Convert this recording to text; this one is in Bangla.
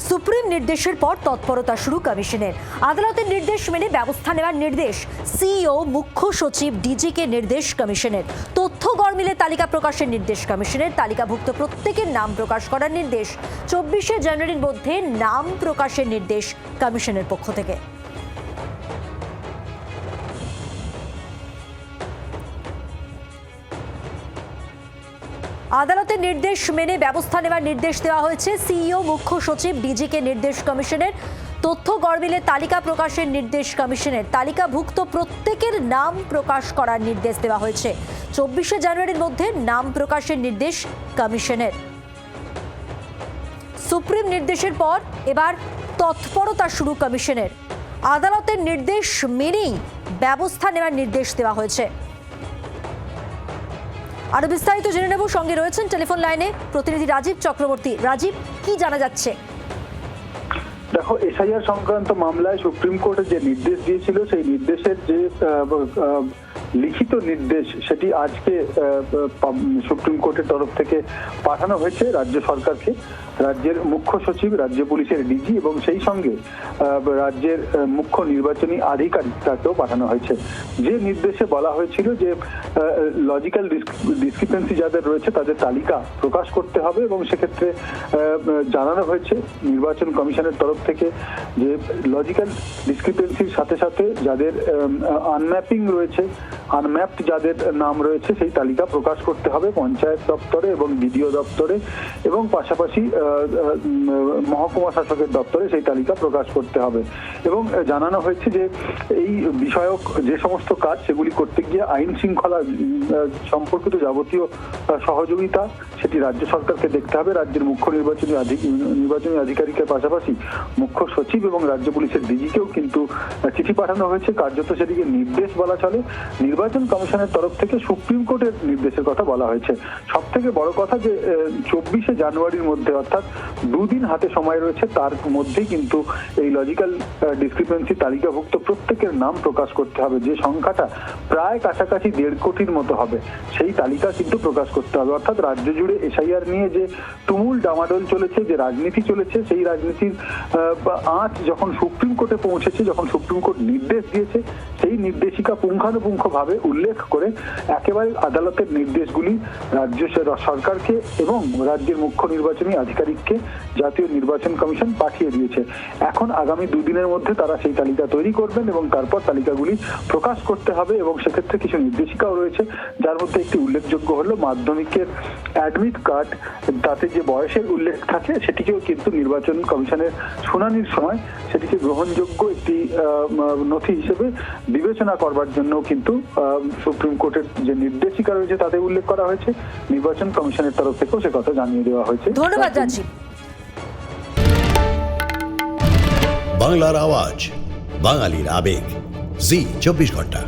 সুপ্রিম নির্দেশের পর তৎপরতা শুরু কমিশনের। আদালতের নির্দেশ মেনে ব্যবস্থা নেওয়ার নির্দেশ সিইও, মুখ্য সচিব, ডিজিকে নির্দেশ কমিশনের। তথ্য গরমিলে তালিকা প্রকাশের নির্দেশ কমিশনের। তালিকাভুক্ত প্রত্যেকের নাম প্রকাশ করার নির্দেশ। 24শে জানুয়ারির মধ্যে নাম প্রকাশের নির্দেশ কমিশনের পক্ষ থেকে। আদালতের নির্দেশ মেনে ব্যবস্থা নেওয়ার নির্দেশ দেওয়া হয়েছে সিইও, মুখ্য সচিব, ডিজিকে নির্দেশ কমিশনের। তথ্য গরমিলে তালিকা প্রকাশের নির্দেশ কমিশনের। তালিকাভুক্ত প্রত্যেকের নাম প্রকাশ করার নির্দেশ দেওয়া হয়েছে। 24শে জানুয়ারির মধ্যে নাম প্রকাশের নির্দেশ কমিশনের। সুপ্রিম নির্দেশের পর এবার তৎপরতা শুরু কমিশনের। আদালতের নির্দেশ মেনেই ব্যবস্থা নেওয়ার নির্দেশ দেওয়া হয়েছে। আরো বিস্তারিত জেনে নেব, সঙ্গে রয়েছেন টেলিফোন লাইনে প্রতিনিধি রাজীব চক্রবর্তী। রাজীব, কি জানা যাচ্ছে? দেখো, এসআইআর সংক্রান্ত মামলায় সুপ্রিম কোর্টের যে নির্দেশ দিয়েছিল, সেই নির্দেশের যে লিখিত নির্দেশ, সেটি আজকে সুপ্রিম কোর্টের তরফ থেকে পাঠানো হয়েছে রাজ্য সরকারকে। রাজ্যের মুখ্য সচিব, রাজ্য পুলিশের ডিজি এবং সেই সঙ্গে রাজ্যের মুখ্য নির্বাচনী আধিকারিককেও পাঠানো হয়েছে। যে নির্দেশে বলা হয়েছিল যে লজিক্যাল ডিসক্রিপেন্সি যাদের রয়েছে তাদের তালিকা প্রকাশ করতে হবে, এবং সেক্ষেত্রে জানানো হয়েছে নির্বাচন কমিশনের তরফ থেকে যে লজিক্যাল ডিসক্রিপেন্সির সাথে সাথে যাদের আনম্যাপিং রয়েছে, আনম্যাপড যাদের নাম রয়েছে, সেই তালিকা প্রকাশ করতে হবে পঞ্চায়েত দপ্তরে এবং বিডিও দপ্তরে, এবং পাশাপাশি মহকুমা শাসকের দপ্তরে সেই তালিকা প্রকাশ করতে হবে। এবং জানানো হয়েছে যে এই বিষয়ক যে সমস্ত কাজ, সেগুলি করতে গিয়ে আইন শৃঙ্খলা সম্পর্কিত যাবতীয় সহযোগিতা সেটি রাজ্য সরকারকে দেখতে হবে। রাজ্যের মুখ্য নির্বাচনী আধিকারিকের পাশাপাশি মুখ্য সচিব এবং রাজ্য পুলিশের ডিজিকেও কিন্তু চিঠি পাঠানো হয়েছে। কার্যত সেদিকে নির্দেশ বলা চলে। নির্বাচন কমিশনের তরফ থেকে সুপ্রিম কোর্টের নির্দেশের কথা বলা হয়েছে। সব থেকে বড় কথা যে 24শে জানুয়ারির মধ্যে, অর্থাৎ দুদিন হাতে সময় রয়েছে, তার মধ্যেই কিন্তু এই লজিক্যাল ডিসক্রিপেন্সি তালিকাভুক্ত প্রত্যেকের নাম প্রকাশ করতে হবে। যে সংখ্যাটা প্রায় কাছাকাছি 1.5 কোটির মতো হবে, সেই তালিকা কিন্তু প্রকাশ করতে হবে। অর্থাৎ রাজ্য জুড়ে এসআইআর নিয়ে যে তুমুল ডামাডোল চলেছে, যে রাজনীতি চলেছে, সেই রাজনীতির আঁচ যখন সুপ্রিম কোর্টে পৌঁছেছে, যখন সুপ্রিম কোর্ট নির্দেশ দিয়েছে, সেই নির্দেশিকা পুঙ্খানুপুঙ্খভাবে উল্লেখ করে একেবারে আদালতের নির্দেশগুলি রাজ্য সরকারকে এবং রাজ্যের মুখ্য নির্বাচনী আধিকারিককে জাতীয় নির্বাচন কমিশন পাঠিয়ে দিয়েছে। এখন আগামী দুদিনের মধ্যে তারা সেই তালিকা তৈরি করবেন এবং তারপর তালিকাগুলি প্রকাশ করতে হবে। এবং সেক্ষেত্রে কিছু নির্দেশিকাও রয়েছে, যার মধ্যে একটি উল্লেখযোগ্য হলো মাধ্যমিকের অ্যাডমিট কার্ড, তাতে যে বয়সের উল্লেখ থাকে, সেটিকেও কিন্তু নির্বাচন কমিশনের শুনানির সময় সেটিকে গ্রহণযোগ্য একটি নথি হিসেবে বিবেচনা করবার জন্য কিন্তু সুপ্রিম কোর্টের যে নির্দেশিকা রয়েছে তাতে উল্লেখ করা হয়েছে। নির্বাচন কমিশনের তরফ থেকেও সে কথা জানিয়ে দেওয়া হয়েছে। ধন্যবাদ রাজীব। বাংলার আওয়াজ, বাঙালির আবেগ, জি 24 ঘন্টা।